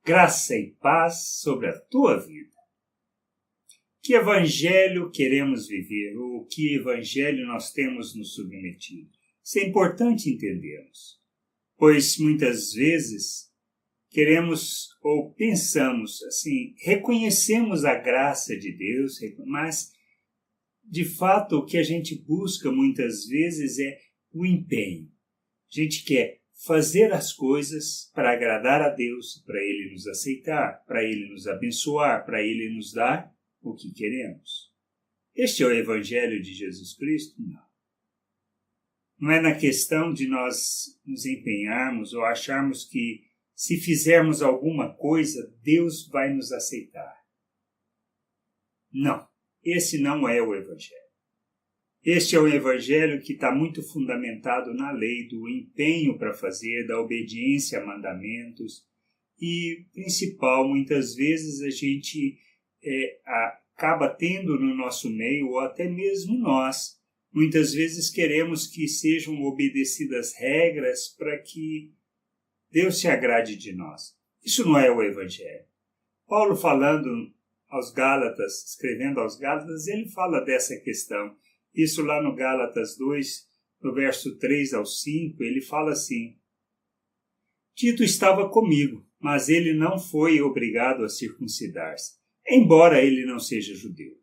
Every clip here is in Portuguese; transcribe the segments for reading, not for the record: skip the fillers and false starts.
Graça e paz sobre a tua vida. Que evangelho queremos viver? Ou que evangelho nós temos nos submetido? Isso é importante entendermos, pois muitas vezes queremos ou pensamos assim, reconhecemos a graça de Deus, mas de fato o que a gente busca muitas vezes é o empenho. A gente quer fazer as coisas para agradar a Deus, para Ele nos aceitar, para Ele nos abençoar, para Ele nos dar o que queremos. Este é o Evangelho de Jesus Cristo? Não. Não é na questão de nós nos empenharmos ou acharmos que se fizermos alguma coisa, Deus vai nos aceitar. Não, esse não é o Evangelho. Este é o Evangelho que está muito fundamentado na lei, do empenho para fazer, da obediência a mandamentos. E, principal, muitas vezes a gente acaba tendo no nosso meio, ou até mesmo nós, muitas vezes queremos que sejam obedecidas regras para que Deus se agrade de nós. Isso não é o Evangelho. Paulo falando aos Gálatas, escrevendo aos Gálatas, ele fala dessa questão. Isso lá no Gálatas 2, no verso 3 ao 5, ele fala assim: Tito estava comigo, mas ele não foi obrigado a circuncidar-se, embora ele não seja judeu.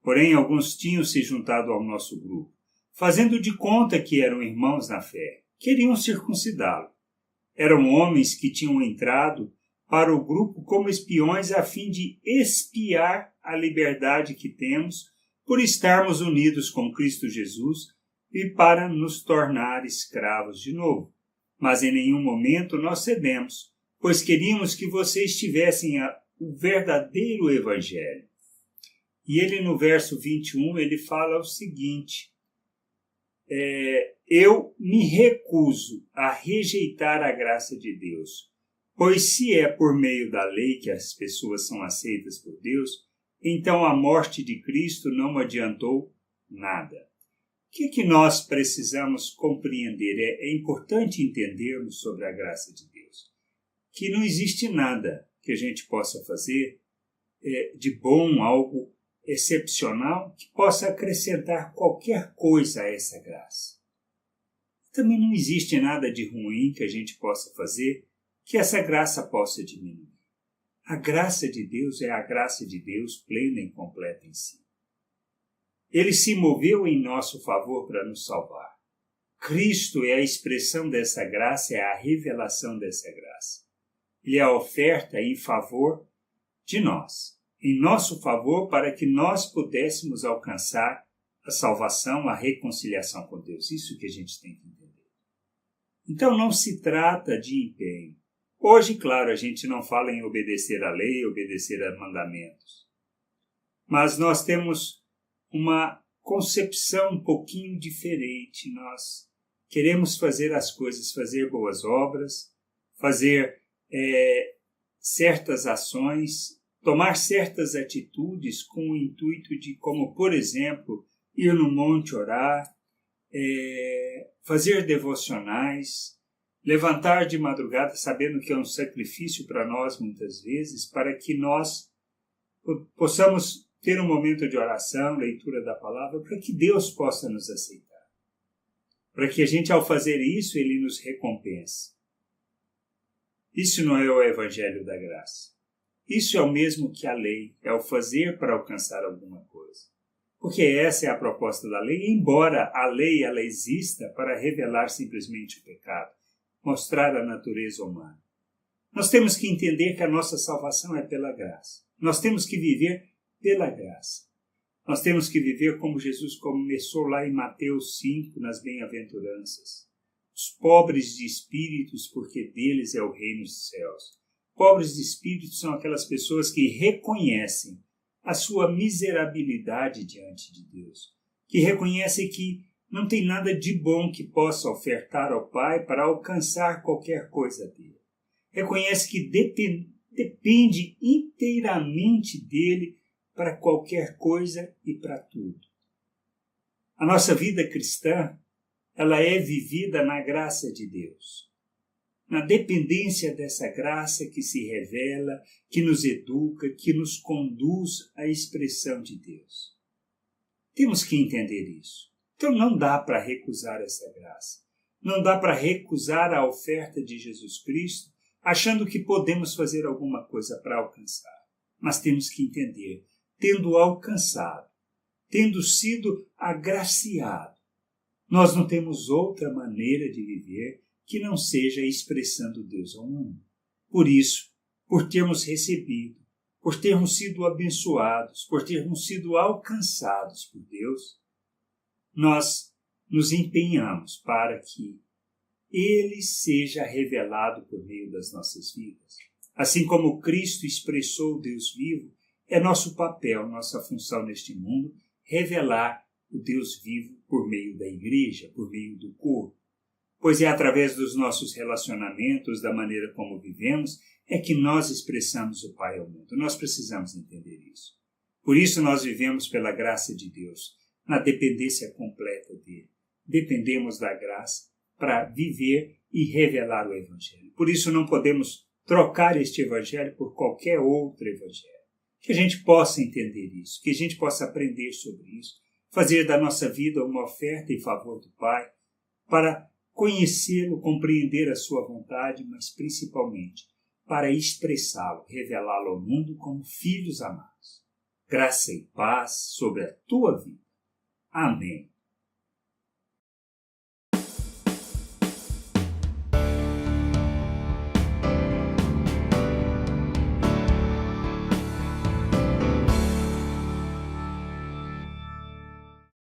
Porém, alguns tinham se juntado ao nosso grupo, fazendo de conta que eram irmãos na fé. Queriam circuncidá-lo. Eram homens que tinham entrado para o grupo como espiões a fim de espiar a liberdade que temos por estarmos unidos com Cristo Jesus e para nos tornar escravos de novo. Mas em nenhum momento nós cedemos, pois queríamos que vocês tivessem o verdadeiro Evangelho. E ele no verso 21, ele fala o seguinte: eu me recuso a rejeitar a graça de Deus, pois se é por meio da lei que as pessoas são aceitas por Deus, então a morte de Cristo não adiantou nada. O que nós precisamos compreender? É importante entendermos sobre a graça de Deus, que não existe nada que a gente possa fazer de bom, algo excepcional, que possa acrescentar qualquer coisa a essa graça. Também não existe nada de ruim que a gente possa fazer que essa graça possa diminuir. A graça de Deus é a graça de Deus plena e completa em si. Ele se moveu em nosso favor para nos salvar. Cristo é a expressão dessa graça, é a revelação dessa graça. Ele é a oferta em favor de nós, em nosso favor, para que nós pudéssemos alcançar a salvação, a reconciliação com Deus. Isso que a gente tem que entender. Então não se trata de empenho. Hoje, claro, a gente não fala em obedecer à lei, obedecer a mandamentos. Mas nós temos uma concepção um pouquinho diferente. Nós queremos fazer as coisas, fazer boas obras, fazer certas ações, tomar certas atitudes com o intuito de, como por exemplo, ir no monte orar, fazer devocionais, levantar de madrugada, sabendo que é um sacrifício para nós muitas vezes, para que nós possamos ter um momento de oração, leitura da palavra, para que Deus possa nos aceitar. Para que a gente, ao fazer isso, Ele nos recompense. Isso não é o Evangelho da Graça. Isso é o mesmo que a lei, é o fazer para alcançar alguma coisa. Porque essa é a proposta da lei, embora a lei ela exista para revelar simplesmente o pecado, mostrar a natureza humana. Nós temos que entender que a nossa salvação é pela graça. Nós temos que viver pela graça. Nós temos que viver como Jesus começou lá em Mateus 5, nas bem-aventuranças. Os pobres de espíritos, porque deles é o reino dos céus. Pobres de espírito são aquelas pessoas que reconhecem a sua miserabilidade diante de Deus, que reconhecem que não tem nada de bom que possa ofertar ao Pai para alcançar qualquer coisa dele. Reconhece que depende inteiramente dele para qualquer coisa e para tudo. A nossa vida cristã, ela é vivida na graça de Deus. na dependência dessa graça que se revela, que nos educa, que nos conduz à expressão de Deus. Temos que entender isso. Então não dá para recusar essa graça. Não dá para recusar a oferta de Jesus Cristo, achando que podemos fazer alguma coisa para alcançar. Mas temos que entender, tendo alcançado, tendo sido agraciado, nós não temos outra maneira de viver que não seja expressando Deus ao mundo. Por isso, por termos recebido, por termos sido abençoados, por termos sido alcançados por Deus, nós nos empenhamos para que Ele seja revelado por meio das nossas vidas. Assim como Cristo expressou o Deus vivo, é nosso papel, nossa função neste mundo, revelar o Deus vivo por meio da igreja, por meio do corpo. Pois é através dos nossos relacionamentos, da maneira como vivemos, é que nós expressamos o Pai ao mundo. Nós precisamos entender isso. Por isso nós vivemos pela graça de Deus, na dependência completa dele. Dependemos da graça para viver e revelar o Evangelho. Por isso não podemos trocar este Evangelho por qualquer outro Evangelho. Que a gente possa entender isso, que a gente possa aprender sobre isso, fazer da nossa vida uma oferta em favor do Pai, para conhecê-lo, compreender a sua vontade, mas principalmente para expressá-lo, revelá-lo ao mundo como filhos amados. Graça e paz sobre a tua vida. Amém.